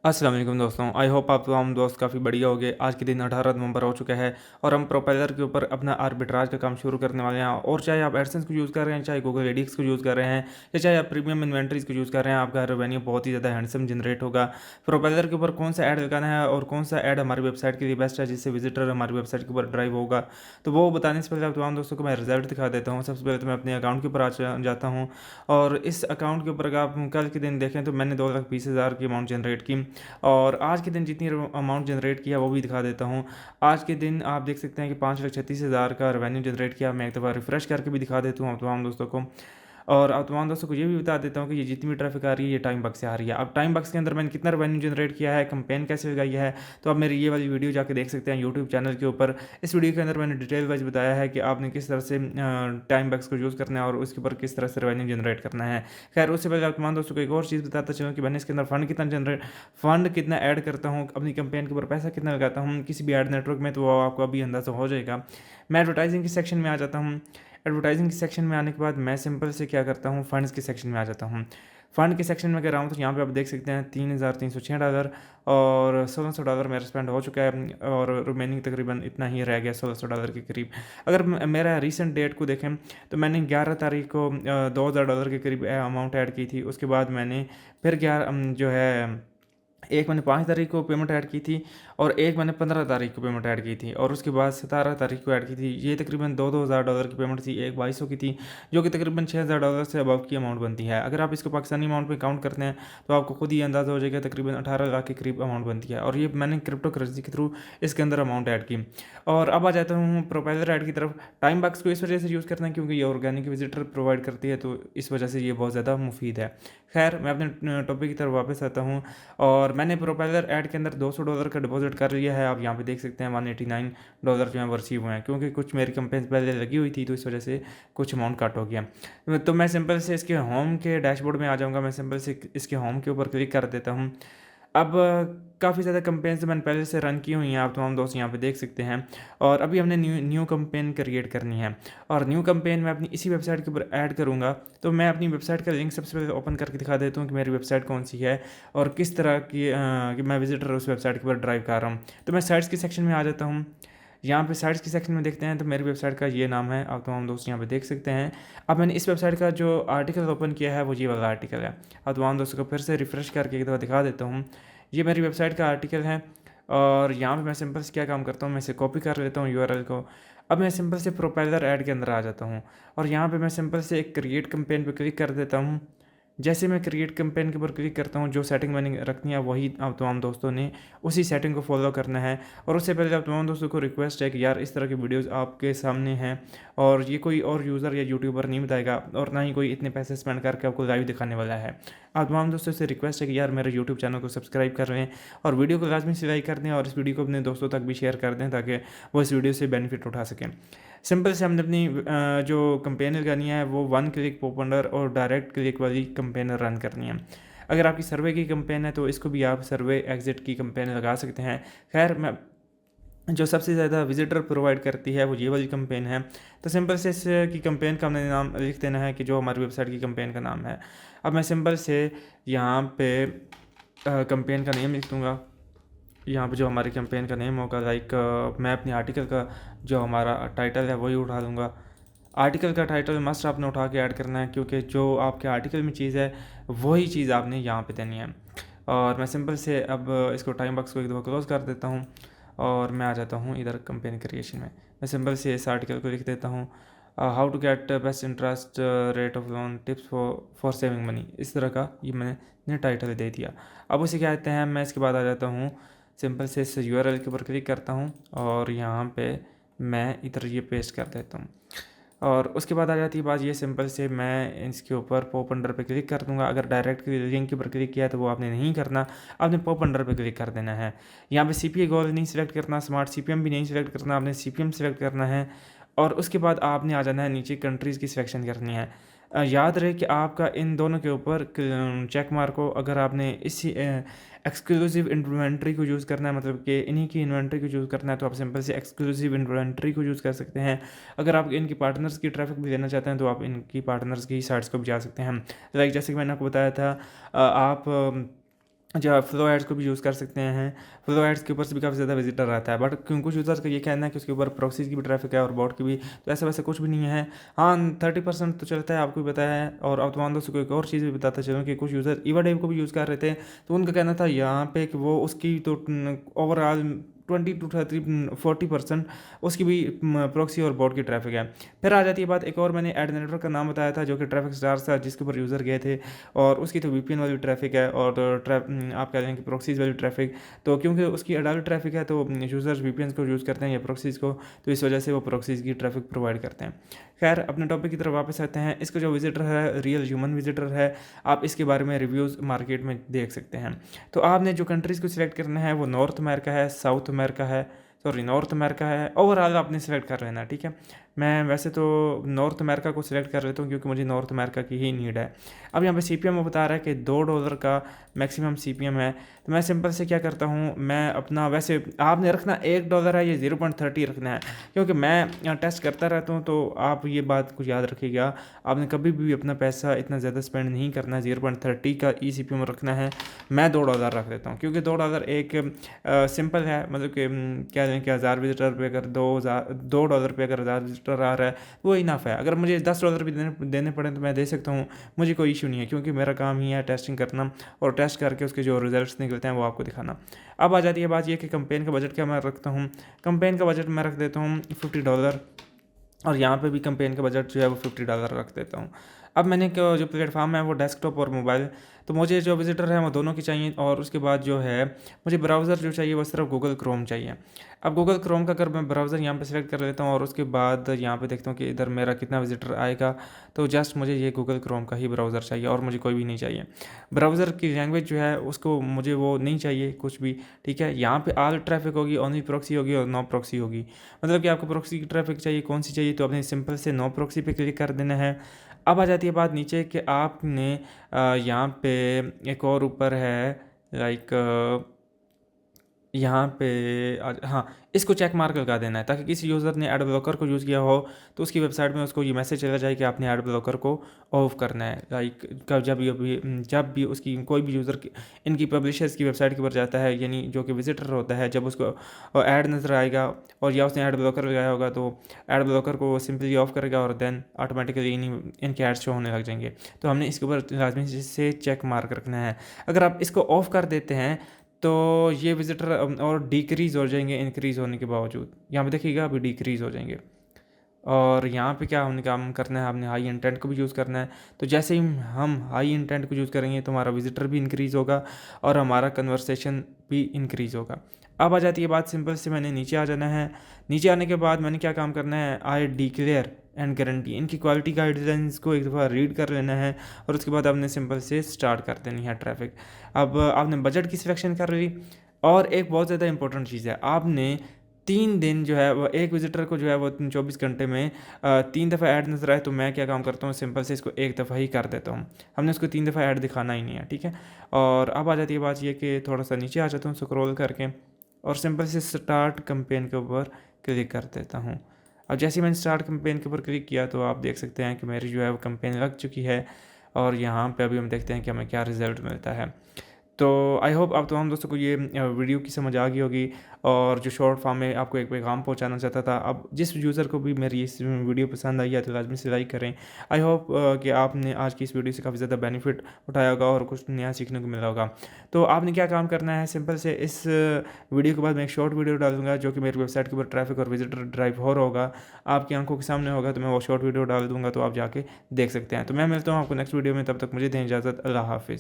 अस्सलाम वालेकुम दोस्तों। आई होप आप तमाम दोस्त काफ़ी बढ़िया होंगे। आज के दिन 18 नवंबर हो चुका है और हम प्रोपेलर के ऊपर अपना आर्बिट्राज का काम शुरू करने वाले हैं। और चाहे आप एडसेंस को यूज़ कर रहे हैं, चाहे गूगल एडिक्स को यूज़ कर रहे हैं, या चाहे आप प्रीमियम इन्वेंट्रीज को यूज़ कर रहे हैं, आपका रेवेन्यू बहुत ही ज़्यादा हैंडसम जनरेट होगा। प्रोपेलर के ऊपर कौन सा ऐड लगाना है और कौन सा ऐड हमारी वेबसाइट के लिए बेस्ट है, जिससे विजिटर हमारी वेबसाइट के ऊपर ड्राइव होगा, तो वो बताने से पहले आप तमाम दोस्तों को मैं रिजल्ट दिखा देता हूँ। सबसे पहले तो मैं अपने अकाउंट के ऊपर जाता हूँ और इस अकाउंट के ऊपर अगर आप कल के दिन देखें तो मैंने 2,20,000 की अमाउंट जनरेट की। और आज के दिन जितनी अमाउंट जनरेट किया वो भी दिखा देता हूँ। आज के दिन आप देख सकते हैं कि 5,36,000 का रेवेन्यू जनरेट किया। मैं एक दफ़ा रिफ्रेश करके भी दिखा देता हूँ तमाम दोस्तों को। और अब तमाम दोस्तों को ये भी बता देता हूँ कि ये जितनी भी ट्रैफिक आ रही है ये टाइम बक्स से आ रही है। अब टाइम बक्स के अंदर मैंने कितना रेवेन्यू जनरेट किया है, कंपेन कैसे लगाई है, तो आप मेरी ये वाली वीडियो जाके देख सकते हैं यूट्यूब चैनल के ऊपर। इस वीडियो के अंदर मैंने डिटेल वाइज बताया है कि आपने किस तरह से टाइम बक्स को यूज़ करना है और उसके ऊपर किस तरह से रेवेन्यू जनरेट करना है। खैर उससे पहले आप तमाम दोस्तों को एक और चीज़ बताता चलूँ कि मैंने इसके अंदर फंड कितना ऐड करता हूँ, अपनी कंपेन के ऊपर पैसा कितना लगाता हूँ किसी भी ऐड नेटवर्क में, तो वो आपको अभी अंदाज़ा हो जाएगा। मैं एडवर्टाइजिंग के सेक्शन में आ जाता हूँ। एडवर्टाइजिंग के सेक्शन में आने के बाद मैं सिंपल से क्या करता हूँ, फंड्स के सेक्शन में आ जाता हूँ। फ़ंड के सेक्शन में अगर आऊँ तो यहाँ पे आप देख सकते हैं $3,306 और $1,600 मेरा स्पेंड हो चुका है और रिमेनिंग तकरीबन इतना ही रह गया $1,600 के करीब। अगर मेरा रीसेंट डेट को देखें तो मैंने 11 तारीख को $2,000 के करीब अमाउंट ऐड की थी। उसके बाद मैंने फिर जो है एक मैंने 5 तारीख को पेमेंट ऐड की थी और एक मैंने 15 तारीख को पेमेंट ऐड की थी और उसके बाद 17 तारीख को ऐड की थी। ये तकरीबन दो हज़ार डॉलर की पेमेंट थी, एक 2200 की थी, जो कि तकरीबन $6,000 से अबव की अमाउंट बनती है। अगर आप इसको पाकिस्तानी अमाउंट में काउंट करते हैं तो आपको खुद ही अंदाज़ा हो जाएगा, तकरीबन 18 लाख के करीब अमाउंट बनती है। और ये मैंने क्रिप्टो करेंसी के थ्रू इसके अंदर अमाउंट ऐड की। और अब आ जाता हूँ प्रोपेलर ऐड की तरफ। टाइम बक्स को इस वजह से यूज़ करना है क्योंकि ये ऑर्गेनिक विजिटर प्रोवाइड करती है, तो इस वजह से ये बहुत ज़्यादा मुफीद है। खैर मैं अपने टॉपिक की तरफ वापस आता हूँ और मैंने प्रोपेलर ऐड के अंदर $200 का डिपॉजिट कर लिया है। आप यहाँ पे देख सकते हैं $189 जो है वो रिसीव हुए हैं, क्योंकि कुछ मेरी कंपेन पहले लगी हुई थी तो इस वजह से कुछ अमाउंट कट हो गया। तो मैं सिंपल से इसके होम के डैशबोर्ड में आ जाऊँगा। मैं सिंपल से इसके होम के ऊपर क्लिक कर देता हूँ। अब काफ़ी ज़्यादा कंपेन्स मैंने पहले से रन की हुई हैं, आप तमाम दोस्त यहाँ पे देख सकते हैं। और अभी हमने न्यू न्यू कंपेन क्रिएट करनी है और न्यू कंपेन मैं अपनी इसी वेबसाइट के ऊपर ऐड करूँगा। तो मैं अपनी वेबसाइट का लिंक सबसे पहले ओपन करके दिखा देता हूँ कि मेरी वेबसाइट कौन सी है और किस तरह की कि मैं विजिटर उस वेबसाइट के ऊपर ड्राइव कर रहा हूँ। तो मैं साइट्स के सेक्शन में आ जाता हूँ। यहाँ पे साइट्स के सेक्शन में देखते हैं तो मेरी वेबसाइट का ये नाम है, आप तमाम दोस्त यहाँ पे देख सकते हैं। अब मैंने इस वेबसाइट का जो आर्टिकल ओपन किया है वो ये वाला आर्टिकल है। अब तमाम दोस्तों को फिर से रिफ़्रेश करके एक दफ़ा दिखा देता हूँ। ये मेरी वेबसाइट का आर्टिकल है और यहाँ पे मैं सिंपल से क्या काम करता हूँ, मैं इसे कॉपी कर लेता हूँ यूआरएल को। अब मैं सिंपल से प्रोपेलर ऐड के अंदर आ जाता हूँ और यहाँ पे मैं सिंपल से एक क्रिएट कैंपेन पे क्लिक कर देता हूँ। जैसे मैं क्रिएट कैंपेन के ऊपर क्लिक करता हूँ, जो सेटिंग मैंने रखनी है वही आप तमाम दोस्तों ने उसी सेटिंग को फॉलो करना है। और उससे पहले आप तमाम दोस्तों को रिक्वेस्ट है कि यार इस तरह की वीडियोस आपके सामने हैं और ये कोई और यूज़र या यूट्यूबर नहीं बताएगा और ना ही कोई इतने पैसे स्पेंड करके आपको लाइव दिखाने वाला है। आप तमाम दोस्तों से रिक्वेस्ट है कि यार मेरे यूट्यूब चैनल को सब्सक्राइब कर रहे हैं और वीडियो को लाजमी से लाइक कर दें और इस वीडियो को अपने दोस्तों तक भी शेयर कर दें ताकि वो इस वीडियो से बेनिफिट उठा सकें। सिंपल से हमने अपनी जो कंपेन लगानी है वो 1 क्लिक पोपंडर और डायरेक्ट क्लिक वाली कंपेन रन करनी है। अगर आपकी सर्वे की कंपेन है तो इसको भी आप सर्वे एग्जिट की कंपेन लगा सकते हैं। खैर मैं जो सबसे ज़्यादा विजिटर प्रोवाइड करती है वो ये वाली कंपेन है। तो सिंपल से इस की कंपेन का हमने नाम लिख देना है कि जो हमारी वेबसाइट की कंपेन का नाम है। अब मैं सिंपल से यहाँ पे कंपेन का नेम लिख दूँगा। यहाँ पे जो हमारी कैंपेन का नेम होगा, लाइक मैं अपने आर्टिकल का जो हमारा टाइटल है वही उठा दूँगा। आर्टिकल का टाइटल मस्ट आपने उठा के ऐड करना है क्योंकि जो आपके आर्टिकल में चीज़ है वही चीज़ आपने यहाँ पे देनी है। और मैं सिंपल से अब इसको टाइम बॉक्स को एक दफ़ा क्लोज़ कर देता हूँ और मैं आ जाता हूँ इधर कंपेन क्रिएशन में। मैं सिंपल से इस आर्टिकल को लिख देता हूँ, how to get best interest rate of loan tips for saving money. इस तरह का ये मैंने टाइटल दे दिया। अब उसे क्या कहते हैं, मैं इसके बाद आ जाता हूँ सिंपल से इस यूआरएल के ऊपर क्लिक करता हूँ और यहाँ पे मैं इधर ये पेस्ट कर देता हूँ। और उसके बाद आ जाती है बात ये, सिंपल से मैं इसके ऊपर पॉप अंडर पे क्लिक कर दूंगा। अगर डायरेक्ट लिंक के ऊपर क्लिक किया तो वो आपने नहीं करना, आपने पॉप अंडर पे क्लिक कर देना है। यहाँ पे सीपीए गोल नहीं सिलेक्ट करना, स्मार्ट सीपीएम भी नहीं सिलेक्ट करना, आपने सीपीएम सिलेक्ट करना है। और उसके बाद आपने आ जाना है नीचे कंट्रीज़ की सिलेक्शन करनी है। याद रहे कि आपका इन दोनों के ऊपर चेक मार्क हो अगर आपने इसी एक्सक्लूसिव इन्वेंट्री को यूज़ करना है, मतलब कि इन्हीं की इन्वेंट्री को यूज़ करना है, तो आप सिंपल से एक्सक्लूसिव इन्वेंट्री को यूज़ कर सकते हैं। अगर आप इनकी पार्टनर्स की ट्रैफिक भी लेना चाहते हैं तो आप इनकी पार्टनर्स की साइट्स को भी जा सकते हैं। लाइक जैसे कि मैंने आपको बताया था, आप जो आप फ्लो एड्स को भी यूज़ कर सकते हैं। फ्लो एड्स के ऊपर से भी काफ़ी ज़्यादा विजिटर आता है, बट कुछ यूज़र्स का ये कहना है कि उसके ऊपर प्रॉक्सीज की भी ट्रैफिक है और बॉट की भी, तो ऐसा वैसे कुछ भी नहीं है। हाँ, 30% तो चलता है, आपको भी पता है। और अब तो मान दोस्तों को एक और चीज़ भी बताता चलूँ कि कुछ यूज़र ईवाडेव को भी यूज़ कर रहे थे, तो उनका कहना था यहाँ पे कि वो उसकी तो ओवरऑल 20 to 40% उसकी भी प्रॉक्सी और बॉट की ट्रैफिक है। फिर आ जाती है बात, एक और मैंने एड नेटवर्क का नाम बताया था जो कि ट्रैफिक स्टार्स था, जिसके ऊपर यूज़र गए थे, और उसकी तो वीपीएन वाली ट्रैफिक है और आप कह रहे हैं कि प्रॉक्सीज वाली ट्रैफिक। तो क्योंकि उसकी अडल्ट ट्रैफिक है तो यूज़र्स वीपीएन को यूज़ करते हैं या प्रॉक्सीज को, तो इस वजह से वो प्रॉक्सीज की ट्रैफिक प्रोवाइड करते हैं। खैर, अपने टॉपिक की तरफ वापस आते हैं। इसका जो विजिटर है रियल ह्यूमन विजिटर है, आप इसके बारे में रिव्यूज़ मार्केट में देख सकते हैं। तो आपने जो कंट्रीज़ को सिलेक्ट करना है वो नॉर्थ अमेरिका है, साउथ अमेरिका है, सॉरी नॉर्थ अमेरिका है, ओवरऑल आपने सेलेक्ट कर लेना, ठीक है। मैं वैसे तो नॉर्थ अमेरिका को सिलेक्ट कर लेता हूँ क्योंकि मुझे नॉर्थ अमेरिका की ही नीड है। अब यहाँ पे सीपीएम बता रहा है कि $2 का मैक्सिमम सीपीएम है, तो मैं सिंपल से क्या करता हूँ, मैं अपना, वैसे आपने रखना $1 है या 0.30 रखना है, क्योंकि मैं टेस्ट करता रहता हूँ, तो आप ये बात कुछ याद रखिएगा, आपने कभी भी अपना पैसा इतना ज़्यादा स्पेंड नहीं करना, 0.30 का ई सीपीएम रखना है। मैं $2 रख देता हूँ क्योंकि $2 एक सिंपल है, मतलब कि क्या दें कि 1000 विजिटर पे अगर $2 पे अगर 1000 विजिटर आ रहा है वो इनफ है। अगर मुझे $10 भी देने पड़े तो मैं दे सकता हूँ, मुझे कोई इशू नहीं है, क्योंकि मेरा काम ही है टेस्टिंग करना और टेस्ट करके उसके जो रिजल्ट्स निकलते हैं वो आपको दिखाना। अब आ जाती है बात ये कि कंपेन का बजट क्या मैं रखता हूँ। कंपेन का बजट मैं रख देता हूँ $50, और यहाँ पे भी कंपेन का बजट जो है वो $50 रख देता हूँ। अब मैंने जो प्लेटफॉर्म है वो डेस्कटॉप और मोबाइल, तो मुझे जो विजिटर है वो दोनों की चाहिए, और उसके बाद जो है मुझे ब्राउज़र जो चाहिए वो सिर्फ गूगल क्रोम चाहिए। अब गूगल क्रोम का अगर मैं ब्राउज़र यहाँ पे सेलेक्ट कर लेता हूँ और उसके बाद यहाँ पे देखता हूँ कि इधर मेरा कितना विजिटर आएगा, तो जस्ट मुझे ये गूगल क्रोम का ही ब्राउज़र चाहिए और मुझे कोई भी नहीं चाहिए। ब्राउज़र की लैंग्वेज जो है उसको मुझे वो नहीं चाहिए कुछ भी, ठीक है। यहाँ पे ऑल ट्रैफिक होगी, ओनली प्रॉक्सी होगी और नो प्रॉक्सी होगी। मतलब कि आपको प्रॉक्सी की ट्रैफिक चाहिए, कौन सी चाहिए, तो आपने सिंपल से नो प्रॉक्सी पे क्लिक कर देना है। अब आ जाती है बात नीचे कि आपने यहाँ पे एक और ऊपर है, लाइक यहाँ पे हाँ, इसको चेक मार्क लगा देना है ताकि किसी यूज़र ने एड ब्लॉकर को यूज़ किया हो तो उसकी वेबसाइट में उसको ये मैसेज चला जाए कि आपने एड ब्लॉकर को ऑफ करना है। लाइक जब भी उसकी कोई भी यूज़र इनकी पब्लिशर्स की वेबसाइट के ऊपर जाता है, यानी जो कि विजिटर होता है, जब उसको ऐड नज़र आएगा और या उसने ऐड ब्लॉकर लगाया होगा तो ऐड ब्लॉकर को सिंपली ऑफ करेगा और देन ऑटोमेटिकली इनके एड्स शो होने लग जाएंगे। तो हमने इसके ऊपर लाजमी से चेक मार्क रखना है। अगर आप इसको ऑफ कर देते हैं तो ये विजिटर और डिक्रीज़ हो जाएंगे इंक्रीज़ होने के बावजूद। यहाँ पे देखिएगा अभी डिक्रीज़ हो जाएंगे। और यहाँ पे क्या हमने काम करना है, हमने हाई इंटेंट को भी यूज़ करना है। तो जैसे ही हम हाई इंटेंट को यूज़ करेंगे तो हमारा विजिटर भी इंक्रीज़ होगा और हमारा कन्वर्सेशन भी इंक्रीज़ होगा। अब आ जाती है बात, सिंपल से मैंने नीचे आ जाना है। नीचे आने के बाद मैंने क्या काम करना है, आई डिक्लेयर एंड गारंटी, इनकी क्वालिटी गाइडलाइंस को एक दफ़ा रीड कर लेना है और उसके बाद आपने सिंपल से स्टार्ट कर देनी है ट्रैफिक। अब आपने बजट की सिलेक्शन कर ली, और एक बहुत ज़्यादा इंपॉर्टेंट चीज़ है, आपने 3 दिन जो है वो एक विजिटर को जो है वो 24 घंटे में 3 दफ़ा ऐड नज़र आए तो मैं क्या काम करता हूँ, सिंपल से इसको एक दफ़ा ही कर देता हूँ। हमने उसको 3 दफ़ा ऐड दिखाना ही नहीं है, ठीक है। और अब आ जाती है बात ये कि थोड़ा सा नीचे आ जाता हूँ स्क्रॉल करके और सिंपल से स्टार्ट कैंपेन के ऊपर क्लिक कर देता हूँ। अब जैसे ही मैंने स्टार्ट कैंपेन के ऊपर क्लिक किया तो आप देख सकते हैं कि मेरी जो है वो कैंपेन लग चुकी है, और यहाँ पे अभी हम देखते हैं कि हमें क्या रिज़ल्ट मिलता है। तो आई होप आप तमाम दोस्तों को ये वीडियो की समझ आ गई होगी, और जो शॉर्ट फॉर्म में आपको एक पैगाम पहुंचाना चाहता था। अब जिस यूज़र को भी मेरी इस वीडियो पसंद आई है तो लाजमी से लाइक करें। आई होप कि आपने आज की इस वीडियो से काफ़ी ज़्यादा बेनिफिट उठाया होगा और कुछ नया सीखने को मिला होगा। तो आपने क्या काम करना है, सिंपल से इस वीडियो के बाद मैं एक शॉर्ट वीडियो डालूंगा जो कि मेरी वेबसाइट के ऊपर ट्रैफिक और विजिटर ड्राइव हो रहा होगा, आपकी आंखों के सामने होगा, तो मैं वो शॉर्ट वीडियो डाल दूँगा तो आप जाके देख सकते हैं। तो मैं मिलता हूँ आपको नेक्स्ट वीडियो में, तब तक मुझे दें इजाज़त। अल्लाह हाफिज़।